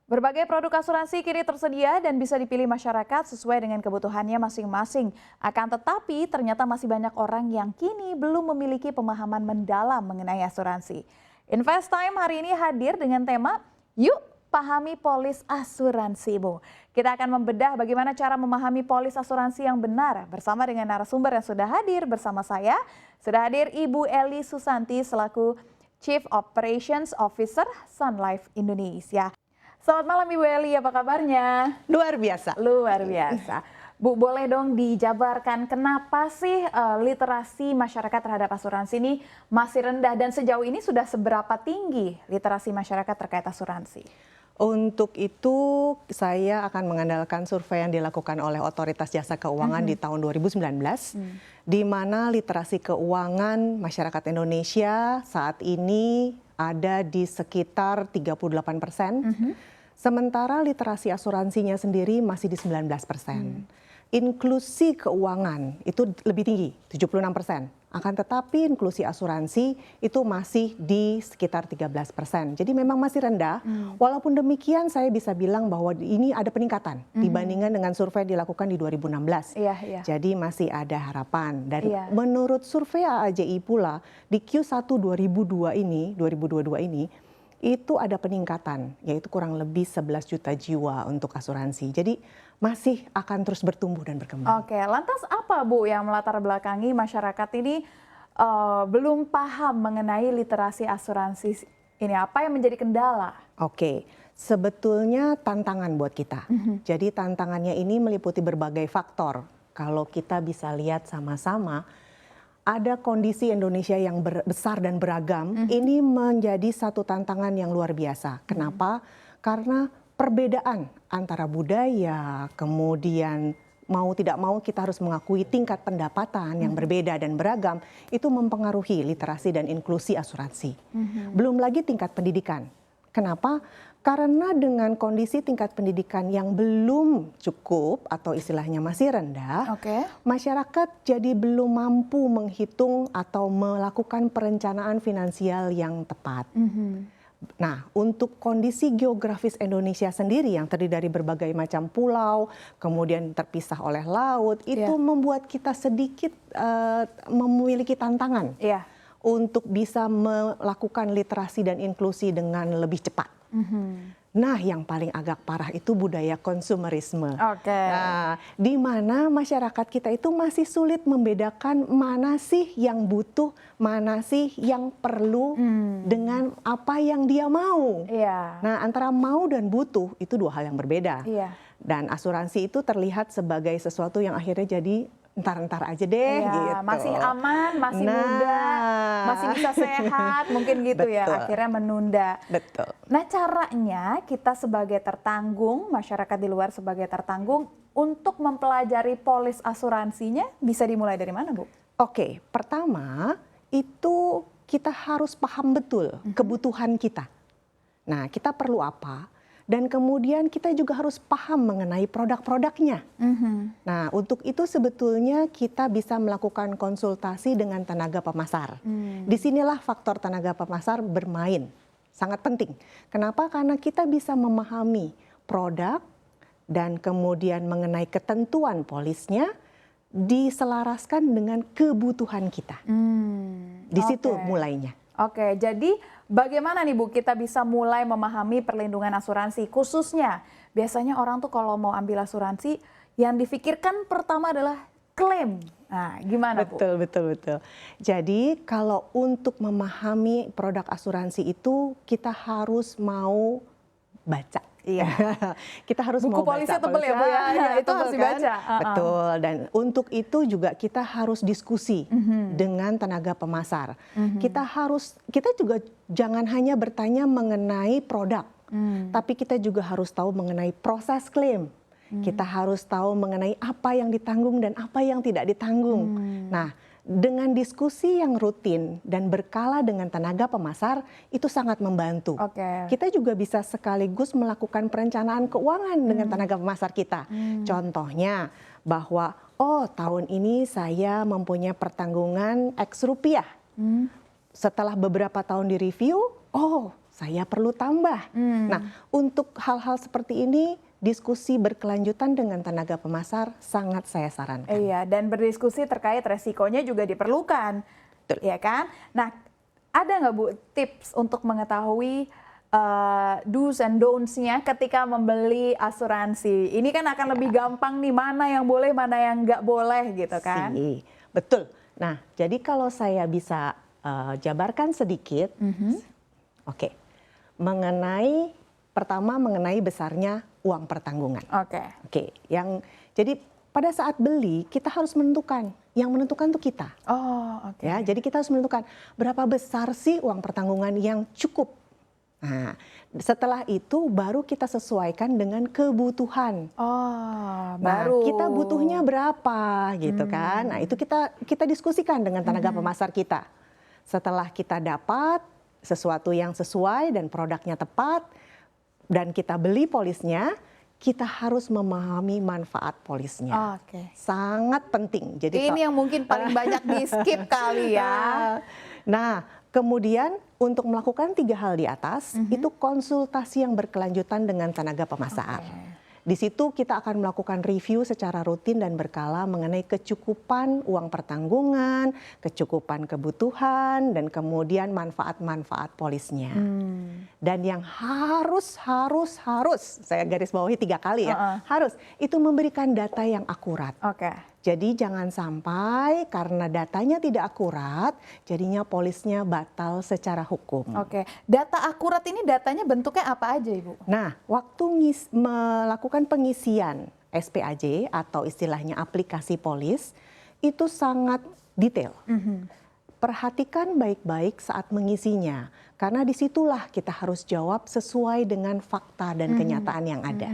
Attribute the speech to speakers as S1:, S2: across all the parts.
S1: Berbagai produk asuransi kini tersedia dan bisa dipilih masyarakat sesuai dengan kebutuhannya masing-masing. Akan tetapi, ternyata masih banyak orang yang kini belum memiliki pemahaman mendalam mengenai asuransi. Invest Time hari ini hadir dengan tema Yuk Pahami Polis Asuransimu. Kita akan membedah bagaimana cara memahami polis asuransi yang benar bersama dengan narasumber yang sudah hadir bersama saya. Sudah hadir Ibu Eli Susanti selaku Chief Operations Officer Sun Life Indonesia. Selamat malam Ibu Eli, apa kabarnya?
S2: Luar biasa.
S1: Luar biasa. Bu, boleh dong dijabarkan kenapa sih literasi masyarakat terhadap asuransi ini masih rendah dan sejauh ini sudah seberapa tinggi literasi masyarakat terkait asuransi?
S2: Untuk itu saya akan mengandalkan survei yang dilakukan oleh Otoritas Jasa Keuangan di tahun 2019, di mana literasi keuangan masyarakat Indonesia saat ini ada di sekitar 38%. Sementara literasi asuransinya sendiri masih di 19%. Inklusi keuangan itu lebih tinggi, 76%. Akan tetapi inklusi asuransi itu masih di sekitar 13%. Jadi memang masih rendah. Walaupun demikian saya bisa bilang bahwa ini ada peningkatan dibandingkan dengan survei dilakukan di 2016. Jadi masih ada harapan. Dan menurut survei AAJI pula di Q1 2022 ini itu ada peningkatan, yaitu kurang lebih 11 juta jiwa untuk asuransi. Jadi masih akan terus bertumbuh dan berkembang.
S1: Oke, lantas apa Bu yang melatar belakangi masyarakat ini belum paham mengenai literasi asuransi ini? Apa yang menjadi kendala?
S2: Oke, sebetulnya tantangan buat kita. Jadi tantangannya ini meliputi berbagai faktor. Kalau kita bisa lihat sama-sama, ada kondisi Indonesia yang besar dan beragam, ini menjadi satu tantangan yang luar biasa. Kenapa? Karena perbedaan antara budaya, kemudian mau tidak mau kita harus mengakui tingkat pendapatan yang berbeda dan beragam, itu mempengaruhi literasi dan inklusi asuransi. Belum lagi tingkat pendidikan. Kenapa? Karena dengan kondisi tingkat pendidikan yang belum cukup atau istilahnya masih rendah, masyarakat jadi belum mampu menghitung atau melakukan perencanaan finansial yang tepat. Nah, untuk kondisi geografis Indonesia sendiri yang terdiri dari berbagai macam pulau, kemudian terpisah oleh laut, itu membuat kita sedikit memiliki tantangan untuk bisa melakukan literasi dan inklusi dengan lebih cepat. Nah, yang paling agak parah itu budaya konsumerisme. Nah, di mana masyarakat kita itu masih sulit membedakan mana sih yang butuh, mana sih yang perlu dengan apa yang dia mau. Nah, antara mau dan butuh itu dua hal yang berbeda. Dan asuransi itu terlihat sebagai sesuatu yang akhirnya jadi entar-entar aja deh gitu.
S1: Masih aman, masih muda, masih bisa sehat, mungkin gitu ya, akhirnya menunda. Nah, caranya kita sebagai tertanggung, masyarakat di luar sebagai tertanggung, untuk mempelajari polis asuransinya bisa dimulai dari mana, Bu?
S2: Oke, pertama itu kita harus paham betul kebutuhan kita. Nah, kita perlu apa? Dan kemudian kita juga harus paham mengenai produk-produknya. Nah, untuk itu sebetulnya kita bisa melakukan konsultasi dengan tenaga pemasar. Disinilah faktor tenaga pemasar bermain, sangat penting. Kenapa? Karena kita bisa memahami produk dan kemudian mengenai ketentuan polisnya diselaraskan dengan kebutuhan kita. Di situ mulainya.
S1: Oke, jadi bagaimana nih Bu kita bisa mulai memahami perlindungan asuransi khususnya biasanya orang tuh kalau mau ambil asuransi yang difikirkan pertama adalah klaim. Nah, gimana Bu?
S2: Betul. Jadi kalau untuk memahami produk asuransi itu kita harus mau baca. Kita harus
S1: buku
S2: mau
S1: polisnya
S2: baca
S1: tebel ya Bu ya, itu harus dibaca.
S2: Betul, dan untuk itu juga kita harus diskusi dengan tenaga pemasar. Kita juga jangan hanya bertanya mengenai produk, tapi kita juga harus tahu mengenai proses klaim. Kita harus tahu mengenai apa yang ditanggung dan apa yang tidak ditanggung. Nah, dengan diskusi yang rutin dan berkala dengan tenaga pemasar itu sangat membantu. Kita juga bisa sekaligus melakukan perencanaan keuangan dengan tenaga pemasar kita. Contohnya bahwa tahun ini saya mempunyai pertanggungan X rupiah. Setelah beberapa tahun direview, saya perlu tambah. Nah, untuk hal-hal seperti ini, diskusi berkelanjutan dengan tenaga pemasar sangat saya sarankan.
S1: Iya, dan berdiskusi terkait resikonya juga diperlukan,
S2: Betul.
S1: ya kan? Nah, ada nggak Bu tips untuk mengetahui do's and don'ts-nya ketika membeli asuransi? Ini kan akan lebih gampang nih, mana yang boleh, mana yang nggak boleh gitu kan?
S2: Betul. Nah, jadi kalau saya bisa jabarkan sedikit, oke, pertama mengenai besarnya uang pertanggungan. Oke, jadi pada saat beli kita harus menentukan, yang menentukan tuh kita. Ya, jadi kita harus menentukan berapa besar sih uang pertanggungan yang cukup. Nah, setelah itu baru kita sesuaikan dengan kebutuhan.
S1: Baru.
S2: Kita butuhnya berapa gitu kan. Nah, itu kita diskusikan dengan tenaga pemasar kita. Setelah kita dapat sesuatu yang sesuai dan produknya tepat dan kita beli polisnya, kita harus memahami manfaat polisnya. Sangat penting. Jadi
S1: ini yang mungkin paling banyak di skip kali ya.
S2: Nah, kemudian untuk melakukan 3 hal di atas, itu konsultasi yang berkelanjutan dengan tenaga pemasar. Di situ kita akan melakukan review secara rutin dan berkala mengenai kecukupan uang pertanggungan, kecukupan kebutuhan, dan kemudian manfaat-manfaat polisnya. Dan yang harus, saya garis bawahi 3 kali ya, harus, itu memberikan data yang akurat. Jadi jangan sampai karena datanya tidak akurat, jadinya polisnya batal secara hukum.
S1: Data akurat ini datanya bentuknya apa aja Ibu?
S2: Nah, waktu melakukan pengisian SPAJ atau istilahnya aplikasi polis, itu sangat detail. Perhatikan baik-baik saat mengisinya, karena disitulah kita harus jawab sesuai dengan fakta dan kenyataan yang ada.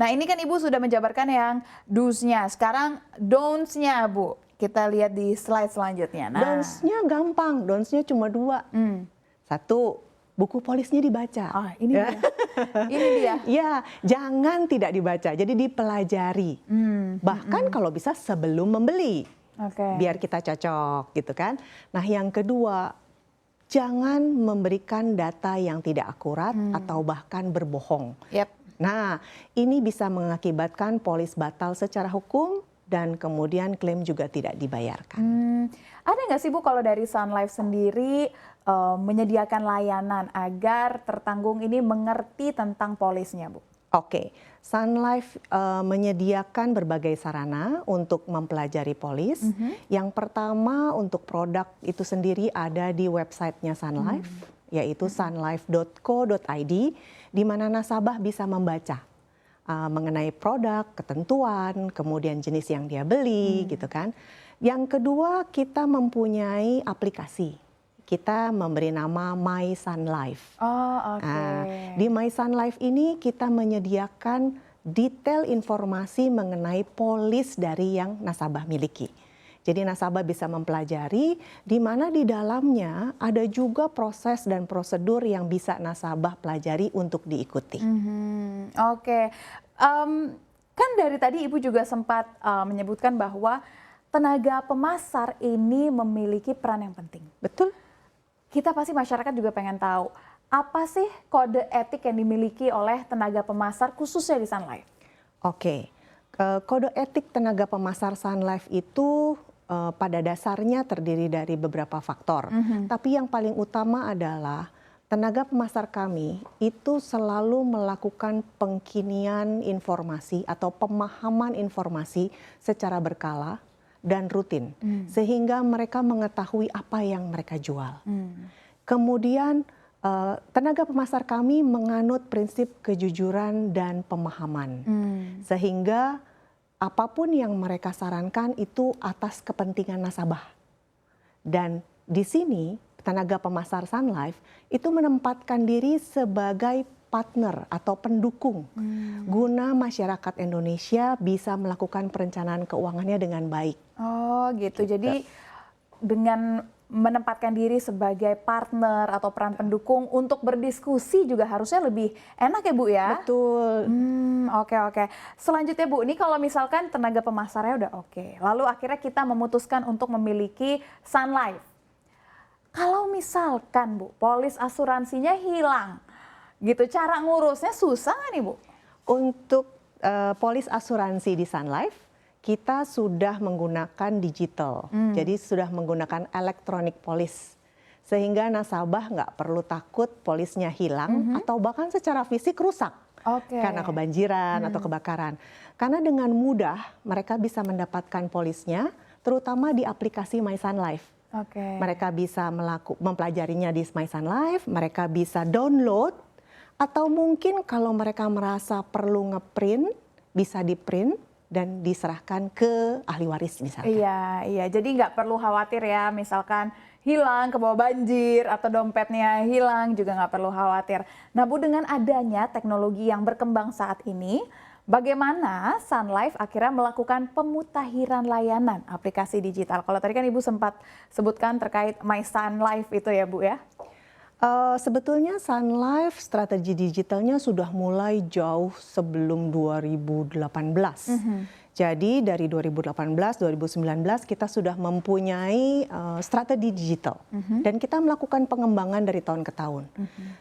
S1: Nah ini kan Ibu sudah menjabarkan yang do's-nya, sekarang don'ts-nya Bu. Kita lihat di slide selanjutnya.
S2: Don'ts-nya gampang, don'ts-nya cuma 2. 1, buku polisnya dibaca.
S1: Ini dia. Ini dia.
S2: Ya, jangan tidak dibaca, jadi dipelajari. Bahkan kalau bisa sebelum membeli. Biar kita cocok gitu kan. Nah, yang kedua, jangan memberikan data yang tidak akurat atau bahkan berbohong. Nah, ini bisa mengakibatkan polis batal secara hukum dan kemudian klaim juga tidak dibayarkan.
S1: Ada nggak sih Bu kalau dari Sun Life sendiri menyediakan layanan agar tertanggung ini mengerti tentang polisnya Bu?
S2: Sun Life menyediakan berbagai sarana untuk mempelajari polis. Yang pertama untuk produk itu sendiri ada di websitenya Sun Life, yaitu sunlife.co.id, di mana nasabah bisa membaca mengenai produk, ketentuan, kemudian jenis yang dia beli, gitu kan. Yang kedua, kita mempunyai aplikasi. Kita memberi nama My Sun Life. Di My Sun Life ini kita menyediakan detail informasi mengenai polis dari yang nasabah miliki. Jadi nasabah bisa mempelajari di mana di dalamnya ada juga proses dan prosedur yang bisa nasabah pelajari untuk diikuti.
S1: Kan dari tadi Ibu juga sempat menyebutkan bahwa tenaga pemasar ini memiliki peran yang penting.
S2: Betul.
S1: Kita pasti masyarakat juga pengen tahu, apa sih kode etik yang dimiliki oleh tenaga pemasar khususnya di Sun Life?
S2: Kode etik tenaga pemasar Sun Life itu pada dasarnya terdiri dari beberapa faktor. Tapi yang paling utama adalah tenaga pemasar kami itu selalu melakukan pengkinian informasi atau pemahaman informasi secara berkala dan rutin, sehingga mereka mengetahui apa yang mereka jual. Kemudian tenaga pemasar kami menganut prinsip kejujuran dan pemahaman, sehingga apapun yang mereka sarankan itu atas kepentingan nasabah. Dan di sini tenaga pemasar Sun Life itu menempatkan diri sebagai partner atau pendukung guna masyarakat Indonesia bisa melakukan perencanaan keuangannya dengan baik.
S1: Jadi dengan menempatkan diri sebagai partner atau peran pendukung untuk berdiskusi juga harusnya lebih enak ya Bu ya?
S2: Betul.
S1: Oke. Selanjutnya Bu, ini kalau misalkan tenaga pemasarnya udah oke, lalu akhirnya kita memutuskan untuk memiliki Sun Life. Kalau misalkan Bu, polis asuransinya hilang, gitu, cara ngurusnya susah nggak nih Bu?
S2: Untuk polis asuransi di Sun Life, kita sudah menggunakan digital, jadi sudah menggunakan electronic police. Sehingga nasabah nggak perlu takut polisnya hilang atau bahkan secara fisik rusak karena kebanjiran atau kebakaran. Karena dengan mudah mereka bisa mendapatkan polisnya, terutama di aplikasi My Sun Life. Mereka bisa mempelajarinya di My Sun Life, mereka bisa download, atau mungkin kalau mereka merasa perlu ngeprint, bisa di-print dan diserahkan ke ahli waris misalkan.
S1: Iya, jadi nggak perlu khawatir ya, misalkan hilang ke bawah banjir atau dompetnya hilang juga nggak perlu khawatir. Nah Bu, dengan adanya teknologi yang berkembang saat ini, bagaimana Sun Life akhirnya melakukan pemutahiran layanan aplikasi digital? Kalau tadi kan Ibu sempat sebutkan terkait My Sun Life itu ya Bu ya?
S2: Sebetulnya Sun Life strategi digitalnya sudah mulai jauh sebelum 2018. Jadi dari 2018-2019 kita sudah mempunyai strategi digital dan kita melakukan pengembangan dari tahun ke tahun.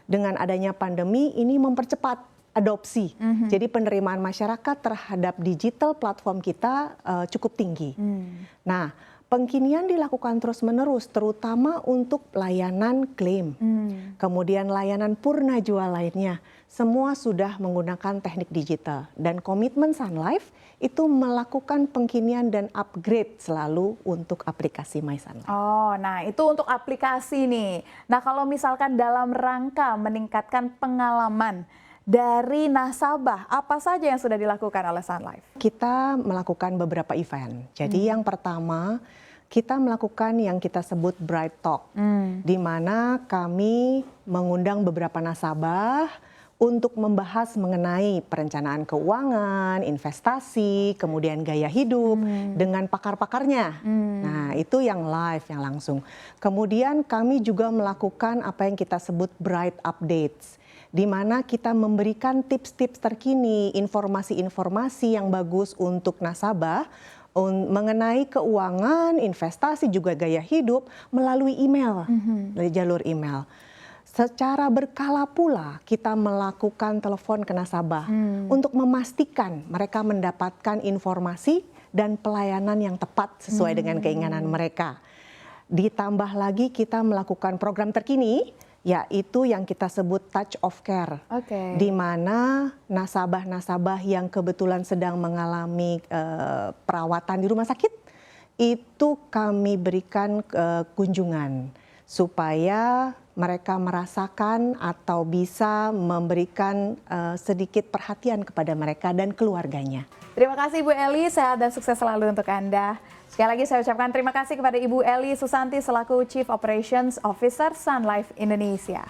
S2: Dengan adanya pandemi ini mempercepat adopsi. Jadi penerimaan masyarakat terhadap digital platform kita cukup tinggi. Nah, pengkinian dilakukan terus-menerus, terutama untuk layanan klaim, kemudian layanan purna jual lainnya. Semua sudah menggunakan teknik digital dan komitmen Sun Life itu melakukan pengkinian dan upgrade selalu untuk aplikasi My Sun Life.
S1: Oh, nah itu untuk aplikasi nih. Nah kalau misalkan dalam rangka meningkatkan pengalaman dari nasabah, apa saja yang sudah dilakukan oleh Sun Life?
S2: Kita melakukan beberapa event. Jadi yang pertama, kita melakukan yang kita sebut Bright Talk, di mana kami mengundang beberapa nasabah untuk membahas mengenai perencanaan keuangan, investasi, kemudian gaya hidup dengan pakar-pakarnya. Nah, itu yang live, yang langsung. Kemudian kami juga melakukan apa yang kita sebut Bright Updates, di mana kita memberikan tips-tips terkini, informasi-informasi yang bagus untuk nasabah mengenai keuangan, investasi, juga gaya hidup melalui email, dari jalur email. Secara berkala pula kita melakukan telepon ke nasabah untuk memastikan mereka mendapatkan informasi dan pelayanan yang tepat sesuai dengan keinginan mereka. Ditambah lagi kita melakukan program terkini, yaitu yang kita sebut Touch of Care, di mana nasabah-nasabah yang kebetulan sedang mengalami perawatan di rumah sakit, itu kami berikan kunjungan supaya mereka merasakan atau bisa memberikan sedikit perhatian kepada mereka dan keluarganya.
S1: Terima kasih Bu Eli, sehat dan sukses selalu untuk Anda. Sekali lagi saya ucapkan terima kasih kepada Ibu Eli Susanti selaku Chief Operations Officer Sun Life Indonesia.